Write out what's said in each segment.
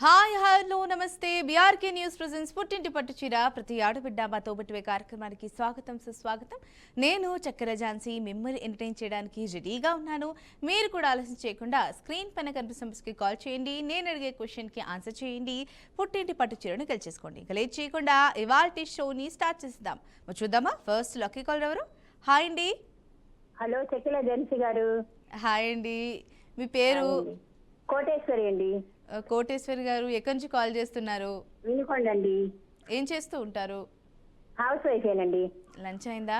Hi hello నమస్తే BRK news presence పుట్టింటి పట్టుచీర ప్రతి ఆడబిడ్డ మా తోబట్టువే కార్యక్రమానికి స్వాగతం సుస్వాగతం. నేను చక్కెర ఝాన్సీ మిమ్మల్ని ఎంటర్టైన్ చేయడానికి రెడీగా ఉన్నాను. మీరు కూడా ఆలస్యం చేయకుండా స్క్రీన్ పైన కనిపిస్తున్న నంబర్స్కి కాల్ చేయండి. నేను అడిగే క్వశ్చన్కి ఆన్సర్ చేయండి. పుట్టింటి పట్టుచీరను గెలిచేసుకోండి. ఇక లేట్ చేయకుండా ఇవాల్టి షోని స్టార్ట్ చేద్దాం. చూద్దామా ఫస్ట్ లక్కీ కాల్ ఎవరు? హాయ్ అండి. హలో చక్కెర ఝాన్సీ గారు. హాయ్ అండి. మీ పేరు? కోటేశ్వరి అండి. కోటేశ్వరి గారు ఎక్కడి నుంచి కాల్ చేస్తున్నారు? వినుకోండి అండి. ఏం చేస్తూ ఉంటారు? హౌస్ వైఫేనండి. లంచ్ అయిందా?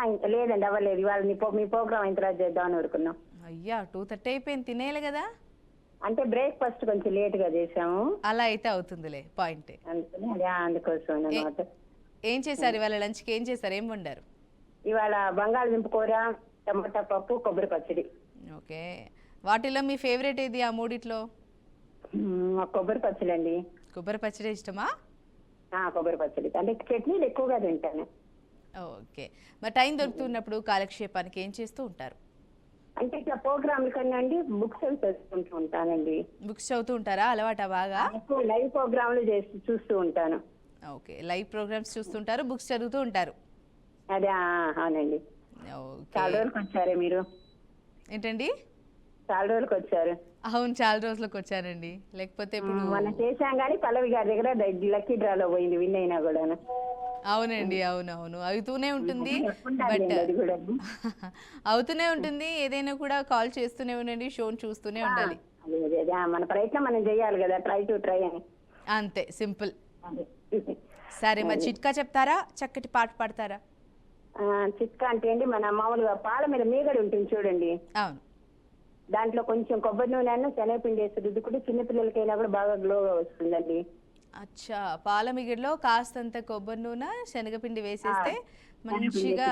ఇంకా లేదండి, అవ్వలేదు. ఇవాళ మీ ప్రోగ్రామ్ ఎంత రాజు చేద్దామని అనుకున్నాం. అయ్యా 2:30 అయిపోయింది, తినేయాలి కదా. అంటే బ్రేక్ఫాస్ట్ కొంచెం లేట్ గా చేసాము. అలా అయితే అవుతుందిలే, పాయింట్. అందుకోసం అన్నమాట. ఏం చేశారు ఇవాళ లంచ్కి? ఏం చేశారు? ఏం వండారు? ఇవాళ బంగాళదుంప కూర, టమాటా పప్పు, కొబ్బరి పచ్చడి. ఓకే. వాటిలో మీ ఫేవరెట్ ఏది ఆ మూడిట్లో? కొబ్బరి పచ్చడి అండి. కొబ్బరి పచ్చడి ఇష్టమా? కొబ్బరి పచ్చడి అంటే చట్నీలు ఎక్కువగా తింటాను. ఓకే. మరి టైం దొరుకుతున్నప్పుడు కాలక్షేపానికి ఏం చేస్తూ ఉంటారు? అంటే ఇట్లా ప్రోగ్రామ్ కన్నా అండి బుక్స్ చదువుకుంటూ ఉంటానండి. బుక్స్ చదువుతూ ఉంటారా? అలవాటా బాగా? లైవ్ ప్రోగ్రాంలు చూస్తూ ఉంటాను. ఓకే, లైవ్ ప్రోగ్రామ్స్ చూస్తుంటారు, బుక్స్ చదువుతూ ఉంటారు. అదే అవునండి. చాలా రోజులకు వచ్చారే మీరు? ఏంటండి? చాలా రోజులకు వచ్చారు. అవును, చాలా రోజులకు వచ్చానండి. లేకపోతే ఇప్పుడు మనం చేసాం కానీ పల్లవి గారి దగ్గర లక్కీ డ్రాలో పోయింది, విన్ అయినా కూడా. అవునండి, అవునవును, అవుతూనే ఉంటుంది. బట్ అవుతూనే ఉంటుంది. ఏదైనా కూడా కాల్ చేస్తూనే ఉండండి, షోని చూస్తూనే ఉండాలి. మన ప్రయత్నం మనం చేయాలి కదా, ట్రై అని. అంతే, సింపుల్. సరే, మరి చిట్కా చెప్తారా? చక్కటి పాట పాడతారా? చిట్కా అంటే అండి, మన మామూలుగా పాల మీద మీగడ ఉంటుంది చూడండి. అవును. దాంట్లో కొంచెం కొబ్బరి నూనె, శనగపిండి వేసి రుద్దుకుంటే చిన్నపిల్లలకైనా కూడా బాగా గ్లోగా వస్తుందండి. అచ్చా, పాల మిగిడిలో కాస్తంత కొబ్బరి నూనె, శనగపిండి వేసేస్తే మంచిగా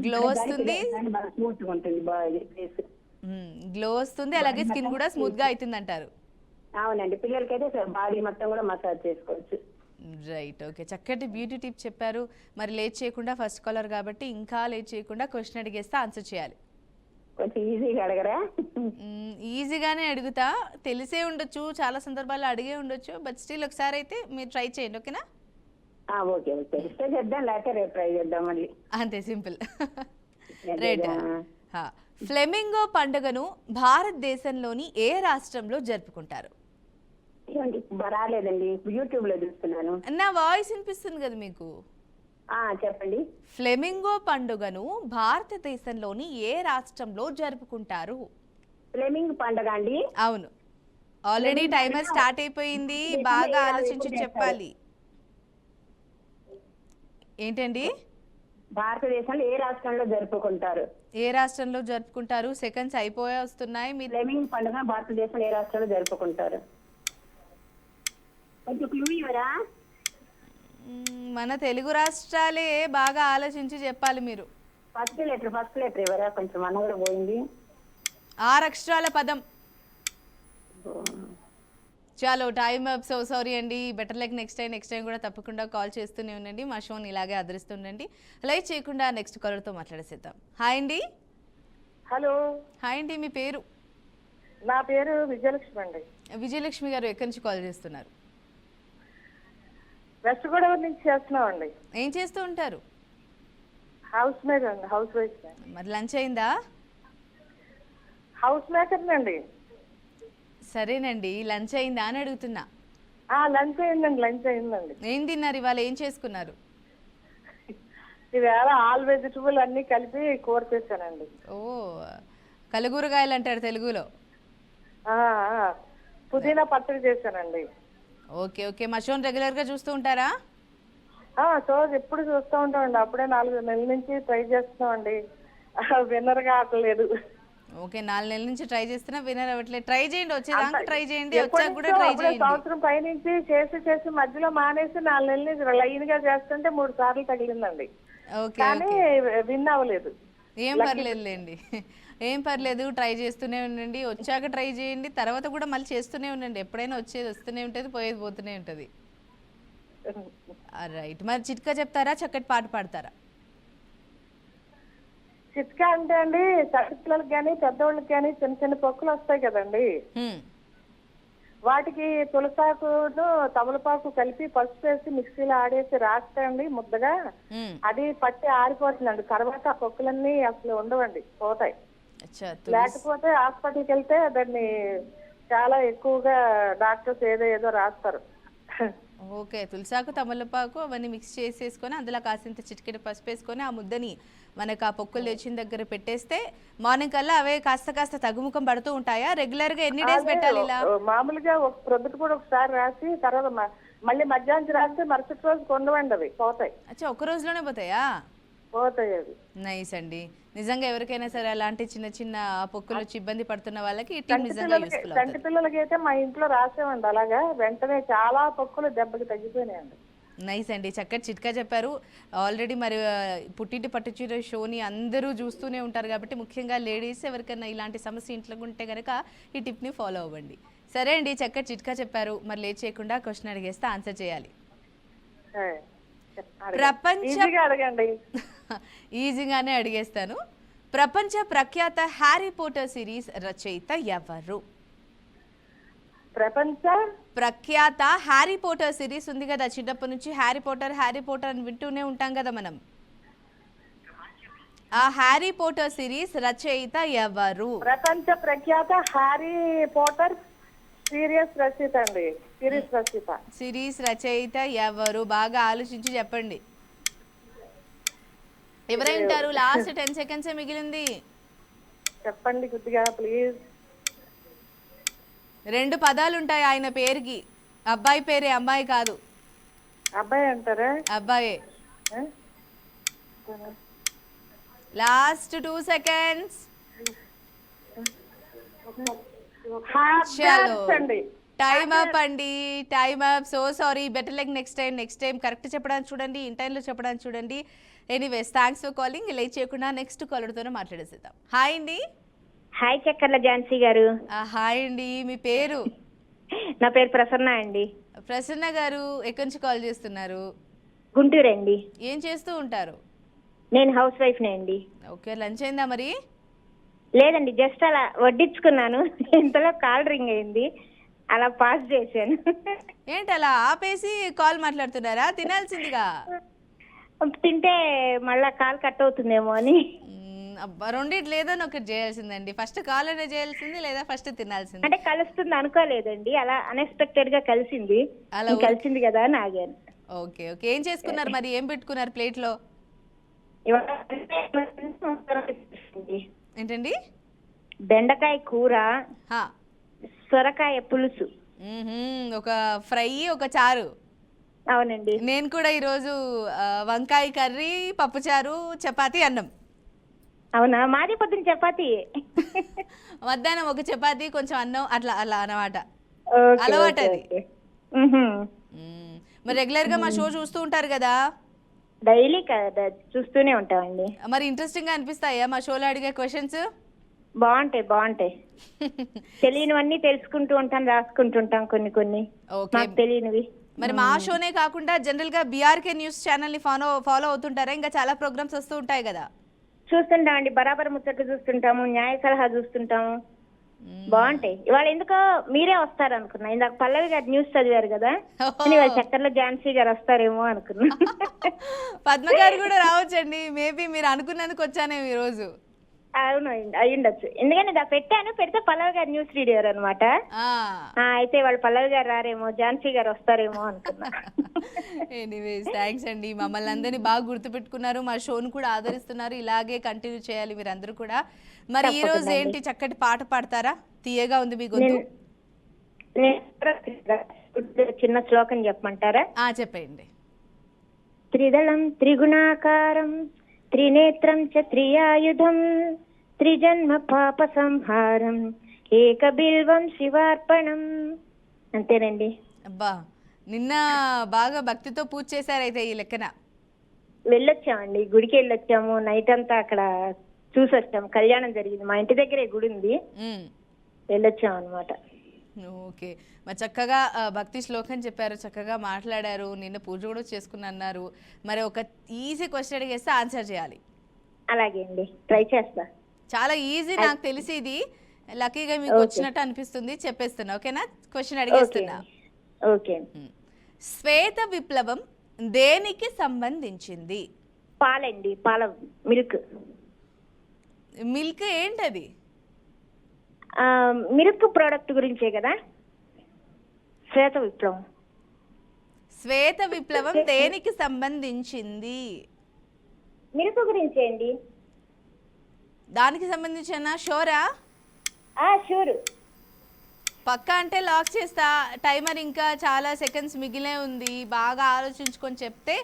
గ్లో వస్తుంది. గ్లో వస్తుంది, అలాగే స్కిన్ కూడా స్మూత్ గా అవుతుంది అంటారు. అవునండి, పిల్లలకైతే బాడీ మొత్తం కూడా మసాజ్ చేసుకోవచ్చు. Right, okay. చక్కటి బ్యూటీ టిప్ చెప్పారు. మరి లేట్ చేయకుండా, ఫస్ట్ కాలర్ కాబట్టి ఇంకా లేట్ చేయకుండా క్వశ్చన్ అడిగేస్తే ఆన్సర్ చేయాలి. కొంచెం ఈజీగా అడగరా? ఈజీగానే అడుగుతా. తెలిసే ఉండొచ్చు, చాలా సందర్భాల్లో అడిగే ఉండొచ్చు, బట్ స్టిల్ ఒకసారి అయితే మీరు ట్రై చేయండి, ఓకేనా? ఓకే ఓకే, ఇస్తే చేద్దాం, లేకపోతే రేపు ట్రై చేద్దాం మళ్ళీ. అంతే, సింపుల్. రైట్. ఫ్లెమింగో పండుగను భారతదేశంలోని ఏ రాష్ట్రంలో జరుపుకుంటారు? రాలేదండి, యూట్యూబ్ లో చూస్తున్నాను. నా వాయిస్ వినిపిస్తుంది కదా మీకు? చెప్పండి. ఫ్లెమింగో పండుగను భారతదేశంలోని ఏ రాష్ట్రంలో జరుపుకుంటారు? ఫ్లెమింగ్ పండుగ అండి? అవును. ఆల్రెడీ టైమర్ స్టార్ట్ అయిపోయింది, బాగా ఆలోచించి చెప్పాలి. ఏంటండి? భారతదేశంలో ఏ రాష్ట్రంలో జరుపుకుంటారు? ఏ రాష్ట్రంలో జరుపుకుంటారు? సెకండ్స్ అయిపోయే వస్తున్నాయి. మీరు ఫ్లెమింగ్ పండుగ భారతదేశంలో ఏ రాష్ట్రంలో జరుపుకుంటారు? కొంచెం క్లూ ఇవ్వరా? మన తెలుగు రాష్ట్రాలే, బాగా ఆలోచించి చెప్పాలి మీరు. ఫస్ట్ లెటర్ ఇవ్వరా? కొంచెం మన కూడా పోయింది. 6 అక్షరాల పదం. చాలో, టైమ్ అప్. సో సారీ అండి. బెటర్ లైక్ నెక్స్ట్ టైం కూడా తప్పకుండా కాల్ చేస్తూనే ఉండండి. మా షోని ఇలాగే ఆదరిస్తుండండి. లైక్ చేయకుండా నెక్స్ట్ కాలర్తో మాట్లాడేసేద్దాం. హాయ్ అండి. హలో. హాయ్ అండి, మీ పేరు? నా పేరు విజయలక్ష్మి అండి. విజయలక్ష్మి గారు ఎక్కడి నుంచి కాల్ చేస్తున్నారు? వెస్ట్ గోదావరి నుంచి చేస్తున్నామండి. ఏం చేస్తూ ఉంటారు? హౌస్ మేకర్ అండి, హౌస్ వైఫ్. మరి లంచ్ అయిందా? హౌస్ మేకర్ అండి. సరేనండి, లంచ్ అయిందా అని అడుగుతున్నా. లంచ్ అయిందండి. ఏం తిన్నారు ఇవాళ? ఏం చేసుకున్నారు? ఈవేళ ఆల్ వెజిటబుల్ అన్ని కలిపి కూర చేశానండి. ఓ, కలగూరగాయలు అంటారు తెలుగులో. పుదీనా పచ్చడి చేశానండి. Okay okay. మా షోని రెగ్యులర్గా చూస్తూ ఉంటారా? ఎప్పుడు చూస్తూ ఉంటామండి. అప్పుడే 4 నెలల నుంచి ట్రై చేస్తున్నామండి, విన్నర్ కావట్లేదు. ఓకే, 4 నెలల నుంచి ట్రై చేస్తున్నా, విన్నర్ అవ్వట్లేదు. ట్రై చేయండి, వచ్చేదాకా ట్రై చేయండి, వచ్చాక కూడా ట్రై చేయండి. సంవత్సరం పైనుంచి చేసి మధ్యలో మానేసి 4 నెలల నుంచి లైన్ గా చేస్తుంటే 3 సార్లు తగిలిందండి. కానీ విన్ అవ్వలేదు. ఏం పర్లేదులేండి, ఏం పర్లేదు. ట్రై చేస్తూనే ఉండండి, వచ్చాక ట్రై చేయండి, తర్వాత కూడా మళ్ళీ చేస్తూనే ఉండండి. ఎప్పుడైనా వచ్చేది వస్తూనే ఉంటుంది, పోయేది పోతూనే ఉంటుంది. రైట్. మరి చిట్కా చెప్తారా? చక్కటి పాట పాడతారా? చిట్కా అంటే అండి, చిన్న పిల్లలకి కానీ పెద్దవాళ్ళకి కానీ చిన్న చిన్న పొక్కులు వస్తాయి కదండి, వాటికి తులసాకును తమలపాకు కలిపి పసుపు వేసి మిక్సీలో ఆడేసి రాస్తాయండి ముద్దగా. మ్మ్. అది పట్టి ఆరిపోతుందండి. తర్వాత ఆ పొక్కులన్నీ అసలు ఉండవండి, పోతాయి. అచ్చా, లేకపోతే హాస్పిటల్కి వెళ్తే దాన్ని చాలా ఎక్కువగా డాక్టర్స్ ఏదో ఏదో రాస్తారు. ఓకే, తులసాకు తమలపాకు అవన్నీ మిక్స్ చేసేసుకొని అందులో కాసింత చిటికెడు పసుపు వేసుకొని ఆ ముద్దని మనకు ఆ పొక్కులు తెచ్చిన దగ్గర పెట్టేస్తే మార్నింగ్ కల్లా అవే కాస్త కాస్త తగ్గుముఖం పడుతూ ఉంటాయా? రెగ్యులర్గా ఎన్ని డేస్ పెట్టాలి ఇలా? మామూలుగా ఒక ప్రొద్దుట కూడా ఒకసారి రాసి తర్వాత మళ్ళీ మధ్యాహ్నం రాస్తే మరుసటి రోజు కొండవండి అవి పోతాయి. అచ్చా, ఒక్క రోజులోనే పోతాయా? పోతాయి అవి. నైస్ అండి. నిజంగా ఎవరికైనా సరే అలాంటి చిన్న చిన్న పొక్కులు వచ్చి ఇబ్బంది పడుతున్న వాళ్ళకి ఈ టీం నిజంగా యూస్ఫుల్ చంటి అవుతుంది. పిల్లలకి అయితే మా ఇంట్లో రాసేవండి అలాగా, వెంటనే చాలా పొక్కులు దెబ్బకి తగ్గిపోయినాయండి. నైస్ అండి, చక్కటి చిట్కా చెప్పారు. ఆల్రెడీ మరి పుట్టింటి పట్టుచీర షోని అందరూ చూస్తూనే ఉంటారు కాబట్టి ముఖ్యంగా లేడీస్ ఎవరికైనా ఇలాంటి సమస్య ఇంట్లో ఉంటే కనుక ఈ టిప్ని ఫాలో అవ్వండి. సరే అండి, చక్కటి చిట్కా చెప్పారు. మరి లేట్ చేయకుండా క్వశ్చన్ అడిగేస్తే ఆన్సర్ చేయాలి. ఈజీగా అడగండి. ఈజీగానే అడిగేస్తాను. ప్రపంచ ప్రఖ్యాత హ్యారీ పోటర్ సిరీస్ రచయిత ఎవరు? ప్రపంచ ప్రఖ్యాత హ్యారీ పోటర్ సిరీస్ ఉంది కదా, చిన్నప్పటి నుంచి హ్యారీ పోటర్ అని వింటూనే ఉంటాం కదా మనం. ఆ హ్యారీ పోటర్ సిరీస్ రచయిత ఎవరు? ప్రపంచ ప్రఖ్యాత హ్యారీ పోటర్ సిరీస్ రచయిత ఎవరు? బాగా ఆలోచించి చెప్పండి. ఎవరై ఉంటారు? లాస్ట్ 10 seconds మిగిలింది. చెప్పండి కొద్దిగా ప్లీజ్. 2 పదాలు ఉంటాయి ఆయన పేరుకి. అబ్బాయి పేరే, అమ్మాయి కాదు. అబ్బాయి అంటారా? అబ్బాయే. Last 2 seconds. చలో, టైమ్ అప్ అండి, time up. So sorry, better like next time correct చెప్పడానికి చూడండి, ఇన్ టైంలో చెప్పడానికి చూడండి. Anyways, thanks for calling. Late చేయకుండా నెక్స్ట్ కాలర్తోనే మాట్లాడేసేద్దాం. హాయ్ అండి. హాయ్ చక్కర్ల ఝాన్సీ గారు. హాయ్ అండి, మీ పేరు? నా పేరు ప్రసన్న అండి. ప్రసన్న గారు, ఎక్కడి నుంచి కాల్ చేస్తున్నారు? గుంటూరు అండి. ఏం చేస్తూ ఉంటారు? నేను హౌస్ వైఫ్ నే అండి. ఓకే, లంచ్ అయిందా మరి? లేదండి, జస్ట్ అలా వడ్డించుకున్నాను. ఇంతలో కాల్ రింగ్ అయింది, అలా పాస్ చేశాను. ఏంటి అలా ఆపేసి కాల్ మాట్లాడుతున్నారా? తినాల్సిందిగా. తింటే మళ్ళా కాల్ కట్ అవుతుందేమో అని. అబ్బా, రెండిటి లేదని ఒకటి చేయాల్సిందండి. ఫస్ట్ కాల్ అనే చేయాల్సింది, లేదా ఫస్ట్ తినాల్సింది. అంటే కలుస్తుంది అనుకోలేదండి, అలా అన్ఎక్స్పెక్టెడ్ గా కలిసింది. అలా కలిసింది కదా అని ఆగాను. ఓకే ఓకే, ఏం చేసుకున్నారు మరి? ఏం పెట్టుకున్నారు ప్లేట్ లో? ఏంటండి? బెండకాయ కూర, హా, సొరకాయ పులుసు. ఒక ఫ్రై, ఒక చారు. అవునండి. నేను కూడా ఈరోజు వంకాయ కర్రీ, పప్పుచారు, చపాతీ, అన్నం. అవునా? మాది పొద్దున చపాతీ. మధ్యాహ్నం ఒక చపాతీ, కొంచెం అన్నం, అట్లా అలా అన్నమాట. అలవాటు అది. మరి రెగ్యులర్ గా మా షో చూస్తూ ఉంటారు కదా? డైలీ చూస్తూనే ఉంటామండి. మరి ఇంట్రెస్టింగ్ గా అనిపిస్తాయా మా షోలో అడిగే క్వశ్చన్స్? బాగుంటాయి. తెలియనివన్నీ తెలుసుకుంటూ ఉంటాం, రాసుకుంటుంటాం కొన్ని మాకు తెలియనివి. మరి మా షోనే కాకుండా జనరల్ గా బీఆర్కే న్యూస్ ఛానల్ ని ఫాలో అవుతుంటారా? ఇంకా చాలా ప్రోగ్రామ్స్ వస్తూ ఉంటాయి కదా. చూస్తుంటామండి, బరాబర్ ముచ్చట్లు చూస్తుంటాము, న్యాయ సలహా చూస్తుంటాము. బాగుంటాయి. ఇవాళ ఎందుకో మీరే వస్తారు అనుకున్నా. ఇందాక పల్లవి గారు న్యూస్ చదివారు కదా, ఇవాళ చక్కర్లో ఝాన్సీ గారు వస్తారేమో అనుకున్నా. పద్మ గారు కూడా రావచ్చండి. మేబీ మీరు అనుకున్నందుకు వచ్చానేమో ఈ రోజు. అవును, అయ్యుండొచ్చు. ఎందుకంటే పెడితే పల్లవి గారు న్యూస్ రీడర్ అనమాట. అయితే వాళ్ళు పల్లవి గారు రారేమో, ఝాన్సీ గారు వస్తారేమో అనుకున్నా. ఎనీవేస్, థ్యాంక్స్ అండి. మమ్మల్ని అందరినీ బాగా గుర్తుపెట్టుకున్నారు, మా షోను కూడా ఆదరిస్తున్నారు. ఇలాగే కంటిన్యూ చేయాలి మీరందరూ కూడా. మరి ఈ రోజు ఏంటి, చక్కటి పాట పాడతారా? తీయగా ఉంది మీ గొంతు. చిన్న శ్లోకం చెప్పమంటారా? చెప్పండి. త్రిదళం త్రిగుణాకారం త్రినేత్రం చ త్రియాయుధం త్రిజన్మ పాప సంహారం ఏక బిల్వం శివార్పణం. అంతేనండి. అబ్బా, నిన్న బాగా భక్తితో పూజ చేశారైతే ఈ లెక్కన. వెళ్ళొచ్చామండి, గుడికి వెళ్ళొచ్చాము. నైట్ అంతా అక్కడ చూసొచ్చాము. కళ్యాణం జరిగింది, మా ఇంటి దగ్గరే గుడి ఉంది, వెళ్ళొచ్చాము అనమాట. ఓకే, మరి చక్కగా భక్తి శ్లోకం చెప్పారు, చక్కగా మాట్లాడారు, నిన్న పూజ కూడా చేసుకుని అన్నారు. మరి ఒక ఈజీ క్వశ్చన్ అడిగేస్తే ఆన్సర్ చేయాలి. అలాగే అండి, ట్రై చేస్తా. చాలా ఈజీ, నాకు తెలిసి ఇది లక్కీగా మీకు వచ్చినట్టు అనిపిస్తుంది, చెప్పేస్తున్నా. ఓకేనా? క్వశ్చన్ అడిగేస్తున్నా. ఓకే. శ్వేత విప్లవం దేనికి సంబంధించింది? పాలండి, పాల మిల్క్. మిల్క్ ఏంటది? మిల్క్ ప్రోడక్ట్ గురించే కదా శ్వేత విప్లవం. శ్వేత విప్లవం దేనికి సంబంధించింది? మిల్క్ గురించే అండి. దానికి సంబంధించిన షోరా? షూర్. పక్కా అంటే లాక్ చేస్తా. టైమర్ ఇంకా చాలా సెకండ్స్ మిగిలే ఉంది. బాగా ఆలోచించుకొని చెప్తే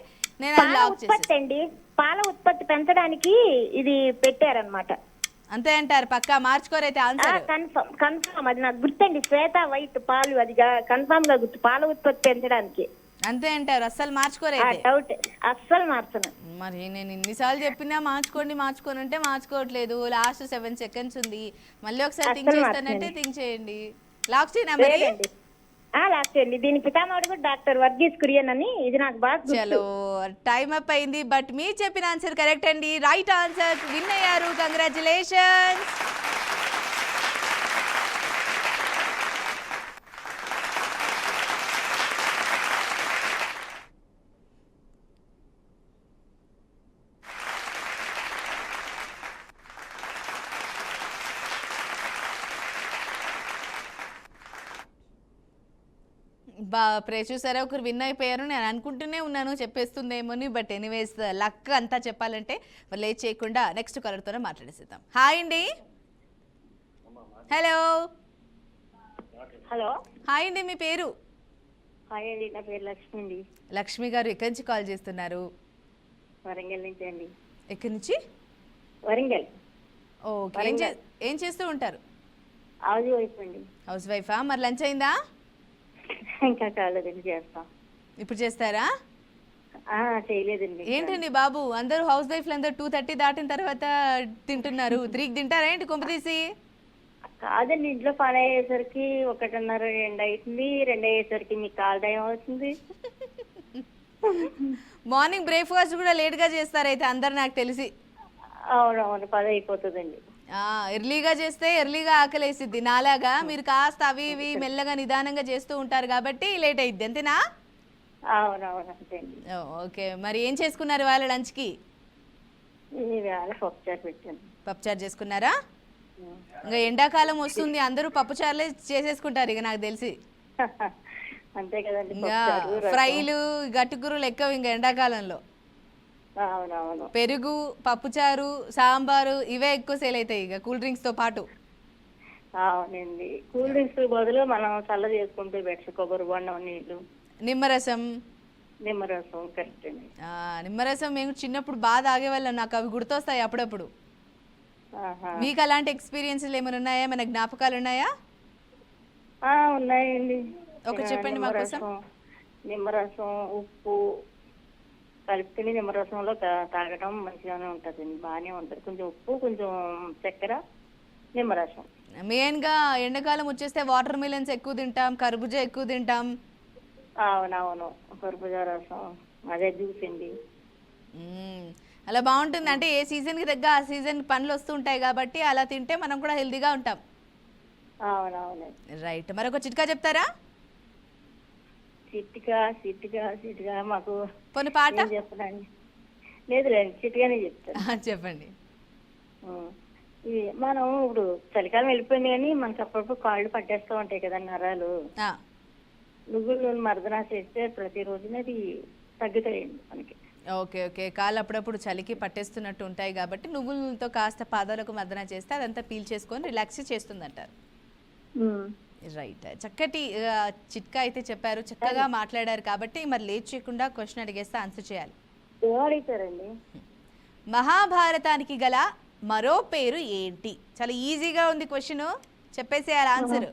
నేను అది లాక్ ఉత్పత్తి అండి, పాల ఉత్పత్తి పెంచడానికి ఇది పెట్టారనమాట. అంతే అంటారు? పక్కా మార్చుకోరైతే ఆన్సర్. కన్ఫర్మ్, అది నాకు గుర్తండి. శ్వేత వైట్ పాలు, అది కన్ఫర్మ్ గా గుర్తు, పాల ఉత్పత్తి పెంచడానికి. అంతే అంటారు, అస్సలు మార్చుకోరైతే. డౌట్, అస్సలు మార్చను. మరి నేను ఇన్నిసార్లు చెప్పినా మార్చుకోని అంటే మార్చుకోవట్లేదు. లాస్ట్ 7 సెకండ్స్ ఉంది. మళ్ళీ ఒకసారి థింక్ చేస్తానంటే థింక్ చేయండి. లాక్ చేయనా మరి? లాక్ చేయండి. దీని పితామహుడు కూడా డాక్టర్ వర్గీస్ కురియన్ అని, ఇది నాకు బాగా గుర్తు. చలో టైం అప్ అయింది. బట్ మీరు చెప్పిన ఆన్సర్ కరెక్ట్ అండి. రైట్ ఆన్సర్, విన్ అయ్యారు. కంగ్రాచులేషన్స్. చూసారా, ఒకరు విన్ అయిపోయారు. నేను అనుకుంటూనే ఉన్నాను చెప్పేస్తుందేమోని. బట్ ఎనీవేస్ లక్ అంతా చెప్పాలంటే లేట్ చేయకుండా నెక్స్ట్ కలర్తోనే మాట్లాడేసేద్దాం. హాయ్ అండి. హలో. హలో. హాయ్ అండి, మీ పేరు? హాయ్ అండి, నా పేరు లక్ష్మి అండి. లక్ష్మి గారు ఎక్కడి నుంచి కాల్ చేస్తున్నారు? వరంగల్ నుంచి అండి. ఎక్కడి నుంచి? వరంగల్. ఓకే. ఏం చేస్తూ ఉంటారు? హౌస్ వైఫ్ అండి. హౌస్ వైఫా? మరి లంచ్ అయిందా? ఇంకా కాలేదండి, చేస్తాం. ఇప్పుడు చేస్తారా? చేయలేదండి. ఏంటండి బాబు, అందరూ హౌస్ వైఫ్లు అందరూ 2:30 దాటిన తర్వాత తింటున్నారు. 3కి తింటారా ఏంటి కొంపతీసి? కాదండి, ఇంట్లో పని అయ్యేసరికి 1:30, 2 అవుతుంది. 2 అయ్యేసరికి మీకు కాల్ టైం అవుతుంది. మార్నింగ్ బ్రేక్ఫాస్ట్ కూడా లేట్గా చేస్తారైతే అందరు నాకు తెలిసి. అవునవును, 10 అయిపోతుందండి. ఎర్లీగా చేస్తే ఎర్లీగా ఆకలేసిద్ది. నాలాగా మీరు కాస్త అవి ఇవి మెల్లగా నిదానంగా చేస్తూ ఉంటారు కాబట్టి లేట్ అయిద్ది. అంతేనా? అవునవును, అంతే అండి. ఓకే. మరి ఏం చేసుకున్నారు వాళ్ళ లంచ్కి? పప్పుచారు పెట్టాను. పప్పుచారు చేసుకున్నారా? ఇంకా ఎండాకాలం వస్తుంది, అందరూ పప్పుచారులే చేసేసుకుంటారు ఇక నాకు తెలిసి. అంతే కదండి. ఇంకా ఫ్రైలు గట్టుకూరలు ఎక్కువ ఇంకా ఎండాకాలంలో. అవునవును. పెరుగు, పప్పుచారు, సాంబారు ఇవే ఎక్కువ సేల్ అవుతాయి ఇక కూల్ డ్రింక్స్ తో పాటు. అవునండి, కూల్ డ్రింక్స్ బదులు మనం చల్ల చేసుకుంటే బెటర్. కొబ్బరి బొండం, నీళ్లు, నిమ్మరసం. నిమ్మరసం కరెక్ట్ అండి. నిమ్మరసం మేము చిన్నప్పుడు బాగా తాగేవాళ్ళం. నాకు అవి గుర్తొస్తాయి అప్పుడప్పుడు. మీకు అలాంటి ఎక్స్పీరియన్స్లు ఏమైనా ఉన్నాయా? ఏమైనా జ్ఞాపకాలు ఉన్నాయా? ఉన్నాయండి. ఒకటి చెప్పండి మా కోసం. నిమ్మరసం, ఉప్పు కలుపుకుని నిమ్మరసంలో తాగడం మంచిగానే ఉంటుందండి, బాగానే ఉంటుంది. కొంచెం ఉప్పు, కొంచెం చక్కెర, నిమ్మరసం. మెయిన్గా ఎండాకాలం వచ్చేస్తే వాటర్ మిలన్స్ ఎక్కువ తింటాం, కర్బూజా ఎక్కువ తింటాం. అవునవును, కర్బూజా రసం, అదే జ్యూస్ అండి. అలా బాగుంటుంది. అంటే ఏ సీజన్కి తగ్గ ఆ సీజన్ పండ్లు వస్తూ ఉంటాయి కాబట్టి అలా తింటే మనం కూడా హెల్తీగా ఉంటాం. అవునవును. రైట్. మరొక చిట్కా చెప్తారా? చిట్కా మాకు కొన్ని పాట చెప్పండి. లేదులేండి, చిట్గానే చెప్తాను. చెప్పండి. ఇది మనం ఇప్పుడు చలికాలం వెళ్ళిపోయింది కానీ మనకి అప్పుడప్పుడు కాళ్ళు పట్టేస్తూ ఉంటాయి కదా నరాలు. నువ్వుల నూనె మర్దనా చేస్తే ప్రతిరోజున అది తగ్గుతాయండి మనకి. Okay okay. కాళ్ళు అప్పుడప్పుడు చలికి పట్టేస్తున్నట్టు ఉంటాయి కాబట్టి నువ్వుల నూనెతో కాస్త పాదాలకు మర్దన చేస్తే అదంతా పీల్ చేసుకొని రిలాక్స్ చేస్తుంది అంటారు. రైట్. చక్కటి చిట్కా అయితే చెప్పారు, చక్కగా మాట్లాడారు. కాబట్టి మరి లేట్ చేయకుండా క్వశ్చన్ అడిగేస్తే ఆన్సర్ చేయాలి. అడుగుతారండి. మహాభారతానికి గల మరో పేరు ఏంటి? చాలా ఈజీగా ఉంది క్వశ్చన్, చెప్పేసేయాలి ఆన్సర్.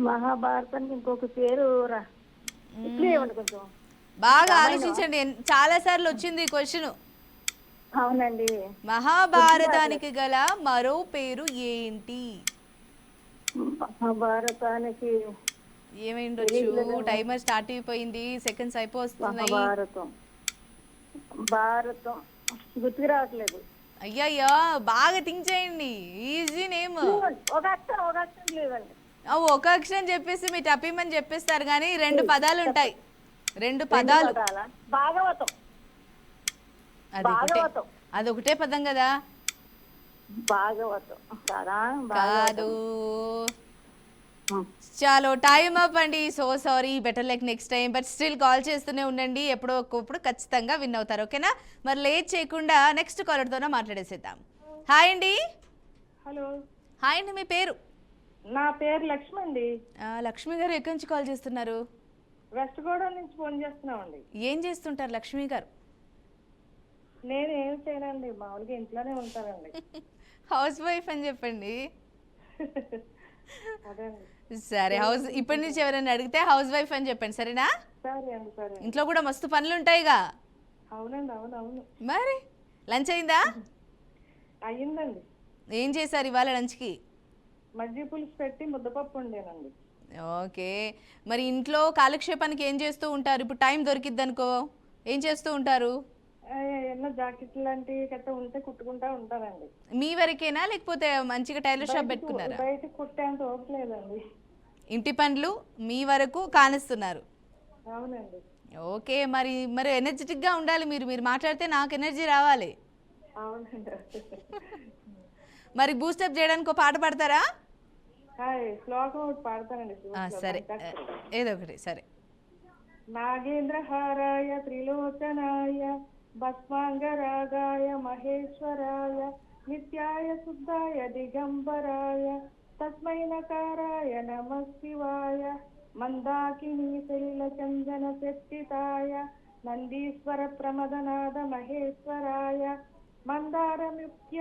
మహాభారతానికి ఇంకొక పేరు కొంచెం బాగా ఆలోచించండి, చాలా సార్లు వచ్చింది క్వశ్చన్. అవునండి. మహాభారతానికి గల మరో పేరు ఏంటి? మహాభారతానికి ఏమైండొచ్చు? టైమర్ స్టార్ట్ అయిపోయింది, సెకండ్స్ అయిపోతున్నాయి. భారతం గుర్తుకు రావట్లేదు. అయ్యయ్యో బాగా థింక్ చేయండి. Easy name. ఒక అక్షరం లేవండి. ఒక అక్షరం చెప్పేసి మీ టపీమని చెప్పేస్తారు, కానీ 2 పదాలు ఉంటాయి. 2 పదాలు. భాగవతం. అదొకటే పదం కదా. భాగవతం కాదు. చాలో టైం అప్ అండి. So sorry, better like next time. But still call చేస్తూనే ఉండండి, ఎప్పుడో ఒకప్పుడు ఖచ్చితంగా విన్ అవుతారు. ఓకేనా? మరి లేట్ చేయకుండా నెక్స్ట్ కాలర్తోనే మాట్లాడేసేద్దాం. హాయ్ అండి. హలో. హాయ్ అండి, మీ పేరు? నా పేరు లక్ష్మి అండి. లక్ష్మి గారు ఎక్కడి నుంచి కాల్ చేస్తున్నారు? వెస్ట్ గోదావరి నుంచి ఫోన్ చేస్తున్నామండి. ఏం చేస్తుంటారు లక్ష్మి గారు? నేను ఏం చేయనండి, మామూలుగా ఇంట్లోనే ఉంటానండి. హౌస్ వైఫ్ అని చెప్పండి. అదండి. సరే, ఇప్పటి నుంచి ఎవరైనా అడిగితే హౌస్ వైఫ్ అని చెప్పండి, సరేనా? సరే అండి. సరే. ఇంట్లో కూడా మస్తు పనులు ఉంటాయిగా. అవునండి. అవును. మరి లంచ్ అయిందా? అయ్యిందండి. ఏం చేశారు ఇవాళ లంచ్కి? మజ్జిగ పులుసు పెట్టి ముద్దపప్పు ఉండేనండి. ఓకే. మరి ఇంట్లో కాలక్షేపానికి ఏం చేస్తూ ఉంటారు? ఇప్పుడు టైం దొరికిద్ది అనుకో, ఏం చేస్తూ ఉంటారు? ఏమన్నా జాకెట్ లాంటివి గట్రా ఉంటే కుట్టుకుంటా ఉంటానండి. మీ వరకేనా, లేకపోతే మంచిగా టైలర్ షాప్ పెట్టుకున్నారా? బయట కుట్టేంత ఓపలేదండి. ఇంటి పనులు మీ వరకు కానిస్తున్నారు. అవునండి. ఓకే. మరి ఎనర్జెటిక్గా ఉండాలి. మీరు మాట్లాడితే నాకు ఎనర్జీ రావాలి. అవునండి. మరి బూస్టప్ చేయడానికి ఒక పాట పాడతారా? శ్లోకం ఒకటి పాడతానండి. సరే, ఏదో ఒకటి. సరే. నాగేంద్రహారాయ త్రిలోచనాయ భస్మాంగరాగాయ మహేశ్వరాయ నిత్యాయ శుద్ధాయ దిగంబరాయ తస్మై నకారాయ నమః శివాయ మందాకినీ శైలచందన శక్తితాయ నందీశ్వర ప్రమదనాద మహేశ్వరాయ మందారముఖ్య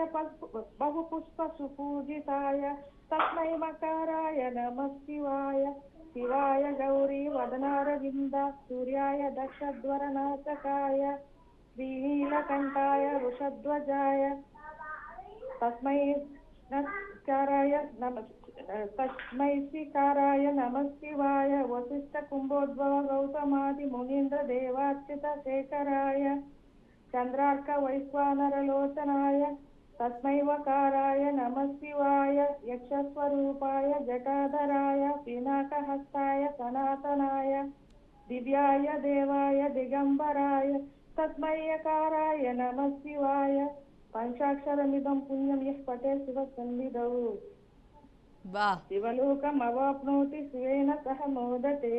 బహుపుష్ప సుపూజితాయ తస్మై మకారాయ నమః శివాయ శివాయ గౌరీ వదనారవింద సూర్యాయ దక్షద్వరనాశకాయ శ్రీనీలకంఠాయ వృషధ్వజాయ తస్మై శ్రీకారాయ నమః శివాయ వశిష్ఠ కుంభోద్భవ గౌతమాది మునీంద్ర దేవార్చిత శేఖరాయ చంద్రార్క వైశ్వానరలోచనాయ తస్మై వకారాయ నమః శివాయ యక్షస్వరూపాయ జటాధరాయ పినాకహస్తాయ సనాతనాయ దివ్యాయ దేవాయ దిగంబరాయ తస్మై యకారాయ నమః శివాయ పంచాక్షరమిదం పుణ్యం యః పఠే శివ సన్నిధౌ శివలోకం అవాప్నోతి శివేన సహ మోదతే.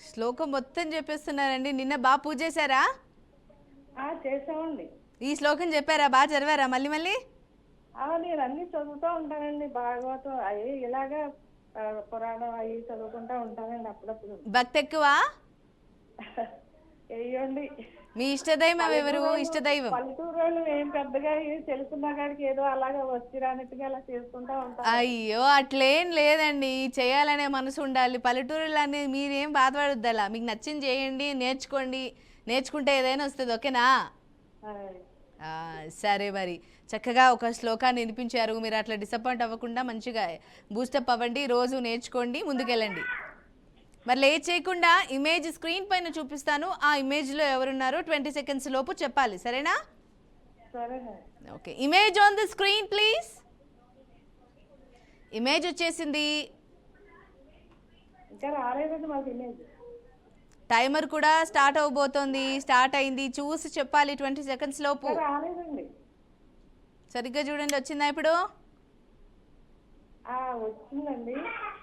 శ్లోకం మొత్తం చెప్పేస్తున్నారండి. నిన్న బాగా పూజ చేశారా? చేసామండి. ఈ శ్లోకం చెప్పారా? బాగా చదివారా? మళ్ళీ నేను అన్ని చదువుతూ ఉంటానండి. భాగవతం అవి ఇలాగా పురాణం అవి చదువుకుంటా ఉంటానండి అప్పుడప్పుడు. భక్తి ఎక్కువ? వేయండి. మీ ఇష్టదైవం ఎవరు? ఇష్టదైవం పల్లెటూరు ఏం పెద్దగా తెలుసుకున్న కాడికి ఏదో అలాగా వచ్చిరానట్టుగా అలా చేసుకుంటా ఉంటాం. అయ్యో అట్లేం లేదండి, చేయాలనే మనసు ఉండాలి. పల్లెటూరులో అనేది మీరేం బాధపడద్దు. అలా మీకు నచ్చింది చేయండి, నేర్చుకోండి. నేర్చుకుంటే ఏదైనా వస్తుంది. ఓకేనా? సరే, మరి చక్కగా ఒక శ్లోకాన్ని వినిపించారు. మీరు అట్లా డిసప్పాయింట్ అవ్వకుండా మంచిగా బూస్టప్ అవ్వండి, రోజు నేర్చుకోండి, ముందుకెళ్ళండి. మరి లేట్ చేయకుండా ఇమేజ్ స్క్రీన్ పైన చూపిస్తాను. ఆ ఇమేజ్లో ఎవరున్నారో 20 సెకండ్స్ లోపు చెప్పాలి, సరేనా? Okay. Image on the screen please. Image వచ్చేసింది. టైమర్ కూడా స్టార్ట్ అవబోతోంది. స్టార్ట్ అయింది. చూసి చెప్పాలి 20 సెకండ్స్ లోపు. సరిగ్గా చూడండి. వచ్చిందా ఇప్పుడు? వచ్చిందండి.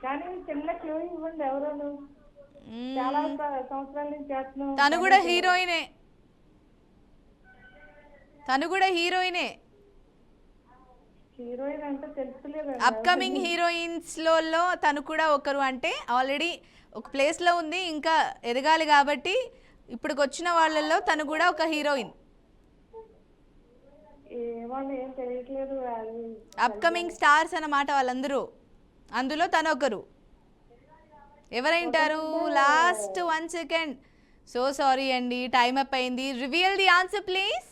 కానీ చిన్న క్లూ ఇవ్వండి. ఎవరు? చాలా సంవత్సరాల నుంచి చేస్తున్నాం. తను కూడా హీరోయినే. హీరోయిన్ అంటే తెలుసులేదు. అప్కమింగ్ హీరోయిన్స్ లో తను కూడా ఒకరు. అంటే ఆల్రెడీ ఒక ప్లేస్ లో ఉంది, ఇంకా ఎదగాలి కాబట్టి ఇప్పటికి వచ్చిన వాళ్ళల్లో తను కూడా ఒక హీరోయిన్. అప్కమింగ్ స్టార్స్ అన్నమాట వాళ్ళందరూ. అందులో తను ఒకరు. ఎవరైంటారు? Last 1 second. సో సారీ అండి, టైం అప్ అయింది. Reveal the answer please.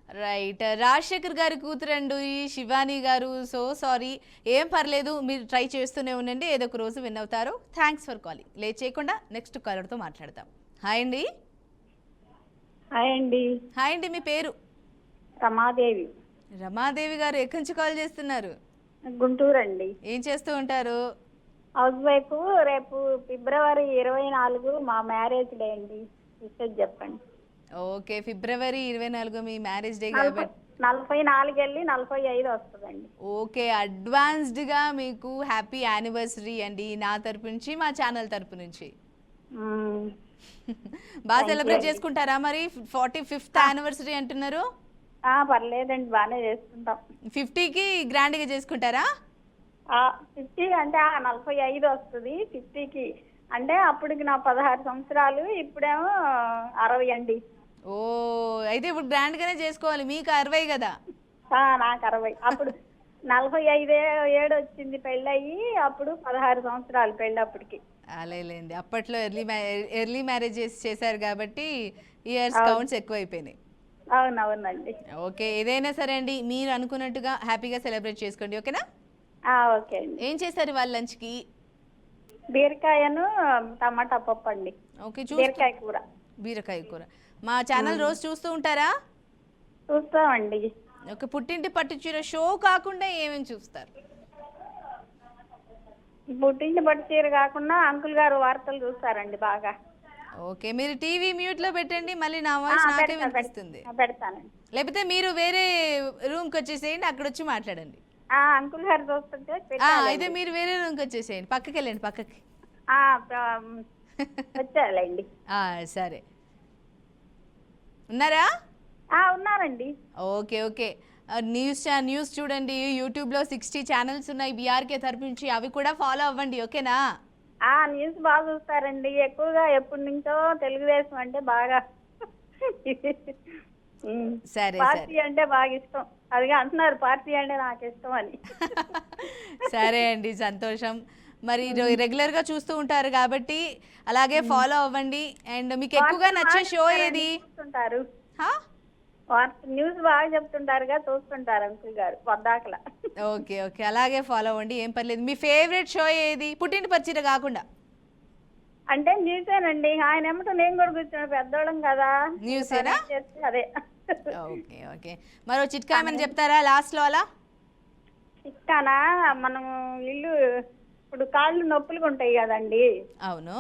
Right, Rajasekhar గారి కూతురండు ఈ శివాని గారు. సో సారీ, ఏం పర్లేదు, మీరు ట్రై చేస్తూనే ఉండండి, ఏదో ఒక రోజు విన్ అవుతారు. Thanks for calling. లేట్ చేయకుండా నెక్స్ట్ కాలర్తో మాట్లాడతాం. హాయ్ అండి. హాయ్ అండి. హాయ్ అండి, మీ పేరు? రమాదేవి, రమాదేవి గారు, ఎక్కడి నుంచి కాల్ చేస్తున్నారు? గుంటూరు అండి. ఏం చేస్తూ ఉంటారు? House wife. రేపు ఫిబ్రవరి 24 మా మ్యారేజ్ డే అండి. విషయం చెప్పండి. ఓకే, ఫిబ్రవరి 24 మీ మ్యారేజ్ డే కాబట్టి 44 వెళ్ళి 45 వస్తుందండి. ఓకే, అడ్వాన్స్డ్గా మీకు హ్యాపీ యానివర్సరీ అండి, నా తరపు నుంచి, మా ఛానల్ తరపు నుంచి. మ్మ్. బాగా సెలబ్రేట్ చేసుకుంటారా మరి? 45th యానివర్సరీ అంటున్నారు. పర్లేదండి, బాగానే చేసుకుంటాం. 50కి గ్రాండ్గా చేసుకుంటారా? 50 అంటే 45 వస్తుంది. 50కి అంటే అప్పటికి నా 16 సంవత్సరాలు, ఇప్పుడేమో 60 అండి. ఓ, అయితే ఇప్పుడు గ్రాండ్గానే చేసుకోవాలి. మీకు 60 కదా? నాకు 60. అప్పుడు 45 వచ్చింది పెళ్ళయి, అప్పుడు 16 సంవత్సరాలు పెళ్ళి అప్పటికి. అలాలేండి, అప్పట్లో ఎర్లీ మ్యారేజెస్ చేశారు కాబట్టి ఇయర్స్ కౌంట్స్ ఎక్కువ అయిపోయినాయి. అవునవునండి. ఓకే, ఏదైనా సరే అండి, మీరు అనుకున్నట్టుగా హ్యాపీగా సెలబ్రేట్ చేసుకోండి, ఓకేనా? ఓకే అండి. ఏం చేశారు వాళ్ళ లంచ్కి? బీరకాయను టమాటా పప్పు అండి. ఓకే, బీరకాయ కూర. బీరకాయ కూర. మా ఛానల్ రోజు చూస్తూ ఉంటారా? చూస్తామండి. ఓకే, పుట్టింటి పట్టుచీర షో కాకుండా ఏమేమి చూస్తారు? పుట్టింటి పట్టు చీర కాకుండా అంకుల్ గారు వార్తలు చూస్తారండి బాగా. ఓకే, మీరు టీవీ మ్యూట్లో పెట్టండి, మళ్ళీ నా వాయిస్ నాకే వినిపిస్తుంది. పెడతానండి. లేకపోతే మీరు వేరే రూమ్కి వచ్చేసేయండి, అక్కడ వచ్చి మాట్లాడండి. అంకుల్ గారు చూస్తుంటే అయితే మీరు వేరే రూమ్కి వచ్చేసేయండి, పక్కకి వెళ్ళండి, పక్కకి. వచ్చాలండి. సరే, ఉన్నారా? ఉన్నారండి. ఓకే ఓకే, న్యూస్ చూడండి. యూట్యూబ్లో 60 ఛానల్స్ ఉన్నాయి బీఆర్కే తరపు నుంచి, అవి కూడా ఫాలో అవ్వండి, ఓకేనా? న్యూస్ బాగా చూస్తారండి. ఎక్కువగా ఎప్పటి నుంచో తెలుగుదేశం అంటే బాగా సరే పార్టీ అంటే బాగా ఇష్టం. అదిగా అంటున్నారు, పార్టీ అంటే నాకు ఇష్టం అని. సరే అండి, సంతోషం. మరి రెగ్యులర్గా చూస్తూ ఉంటారు కాబట్టి అలాగే ఫాలో అవ్వండి. అండ్ మీకు ఎక్కువగా నచ్చే షో ఏది? చూస్తుంటారు, న్యూస్ బాగా చెప్తుంటారుగా, చూస్తుంటారు అంకుల్ గారు వద్దాకలా. ఓకే ఓకే, అలాగే ఫాలో అవ్వండి, ఏం పర్లేదు. మీ ఫేవరెట్ షో ఏది, పుట్టింటి పచ్చిర కాకుండా? అంటే న్యూసేనండి. ఆయన ఏమిటో నేను కూడా కూర్చొని పెద్దోళ్ళం కదా, న్యూసేనా? అదే. ఓకే ఓకే, మరో చిట్కా ఏమని చెప్తారా లాస్ట్లో అలా? చిట్కానా? మనం ఇల్లు ఇప్పుడు కాళ్ళు నొప్పులుగా ఉంటాయి కదండి. అవును.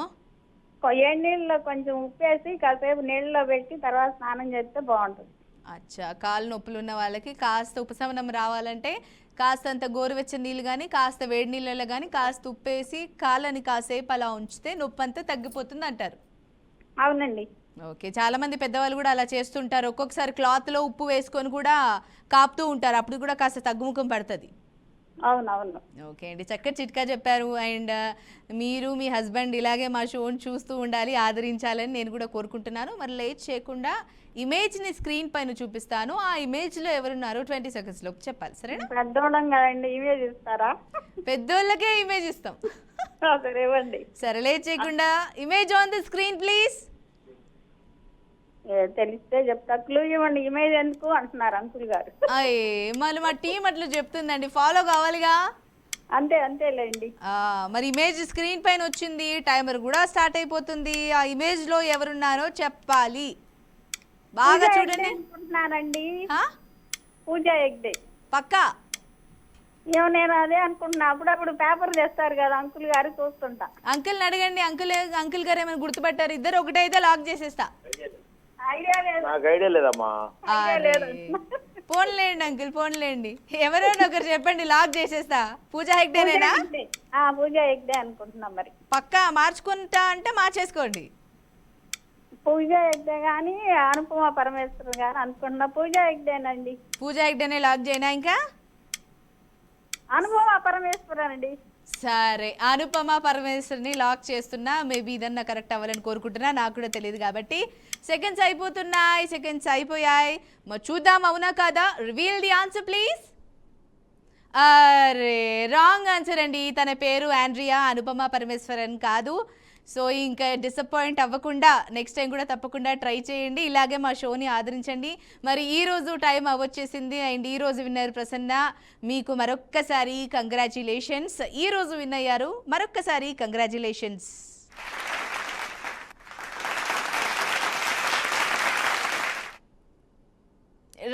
ఏడు నీళ్ళలో కొంచెం ఉప్పేసి కాసేపు నీళ్ళలో పెట్టి తర్వాత స్నానం చేస్తే బాగుంటుంది. అచ్చా, కాళ్ళు నొప్పులు ఉన్న వాళ్ళకి కాస్త ఉపశమనం రావాలంటే కాస్తంత గోరువెచ్చని నీళ్ళు కానీ, కాస్త వేడి నీళ్ళలో కానీ కాస్త ఉప్పేసి కాళ్ళని కాసేపు అలా ఉంచితే నొప్పి అంతా తగ్గిపోతుంది అంటారు. అవునండి. ఓకే, చాలా మంది పెద్దవాళ్ళు కూడా అలా చేస్తుంటారు. ఒక్కొక్కసారి క్లాత్లో ఉప్పు వేసుకొని కూడా కాపుతూ ఉంటారు, అప్పుడు కూడా కాస్త తగ్గుముఖం పడుతుంది. అవునవును. ఓకే అండి, చక్కటి చిట్కా చెప్పారు. అండ్ మీరు మీ హస్బెండ్ ఇలాగే మా షోని చూస్తూ ఉండాలి, ఆదరించాలని నేను కూడా కోరుకుంటున్నాను. మరి లేట్ చేయకుండా ఇమేజ్ని స్క్రీన్ పైన చూపిస్తాను, ఆ ఇమేజ్లో ఎవరున్నారో 20 సెకండ్స్లో చెప్పాలి, సరేనా? పెద్దోళ్ళం కదండి, ఇమేజ్ ఇస్తారా? పెద్దోళ్ళకే ఇమేజ్ ఇస్తాం. సరే ఇవ్వండి. సరే, లేట్ చేయకుండా image on the screen please. తెలిస్తే చెప్తా. క్లూ ఇవ్వండి, ఇమేజ్ ఎందుకు అంటున్నారు అంకుల్ గారు. మళ్ళీ మా టీం అట్లా చెప్తుందండి, ఫాలో కావాలిగా. అంతేలేండి. మరి ఇమేజ్ స్క్రీన్ పైన వచ్చింది, టైమర్ కూడా స్టార్ట్ అయిపోతుంది. ఆ ఇమేజ్ లో ఎవరున్నారో చెప్పాలి, బాగా చూడండి. అనుకుంటున్నానండి, పూజ హెగ్డే. పక్కా? నేను అదే అనుకుంటున్నా. అప్పుడప్పుడు పేపర్ చేస్తారు కదా అంకుల్ గారు, చూస్తుంటా. అంకుల్ని అడగండి, అంకుల్ గారు ఏమైనా గుర్తుపట్టారు? ఇద్దరు ఒకటైతే లాక్ చేసేస్తా. ఐడియా లేదమ్మా. ఫోన్లేండి అంకుల్, ఫోన్లేండి, ఎవరైనా ఒకరు చెప్పండి, లాక్ చేసేస్తా. పూజ హెగ్డేనేనా? పూజ హెగ్డే అనుకుంటున్నా. మరి పక్కా మార్చుకుంటా అంటే మార్చేసుకోండి. పూజ హెగ్డే గాని అనుపమ పరమేశ్వరన్ గాని అనుకుంటున్నా. పూజ హెగ్డేనండి. పూజ హెగ్డేనే లాక్ చేయనా? ఇంకా అనుపమ పరమేశ్వరన్ అండి. సరే, అనుపమ పరమేశ్వరిని లాక్ చేస్తున్నా. మేబీ ఇదన్నా కరెక్ట్ అవ్వాలని కోరుకుంటున్నా, నాకు కూడా తెలియదు కాబట్టి. సెకండ్స్ అయిపోయాయి. మరి చూద్దాం, అవునా కాదా? Reveal the answer please. అరే, రాంగ్ ఆన్సర్ అండి. తన పేరు ఆండ్రియా, అనుపమ పరమేశ్వరన్ కాదు. సో ఇంకా డిసప్పాయింట్ అవ్వకుండా నెక్స్ట్ టైం కూడా తప్పకుండా ట్రై చేయండి, ఇలాగే మా షోని ఆదరించండి. మరి ఈరోజు టైం అవ్వచ్చేసింది. అండ్ ఈరోజు విన్నర్ ప్రసన్న, మీకు మరొక్కసారి కంగ్రాచ్యులేషన్స్. ఈరోజు విన్ అయ్యారు, మరొక్కసారి కంగ్రాచ్యులేషన్స్.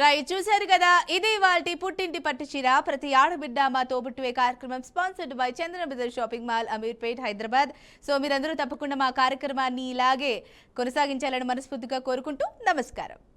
రైట్, చూశారు కదా, ఇది వాటి పుట్టింటి పట్టు చీర ప్రతి ఆడబిడ్డ మా తోబుట్టువే కార్యక్రమం sponsored by Chandra brother shopping mall, Ameerpet, Hyderabad. So మీరందరూ తప్పకుండా మా కార్యక్రమాన్ని ఇలాగే కొనసాగించాలని మనస్ఫూర్తిగా కోరుకుంటూ నమస్కారం.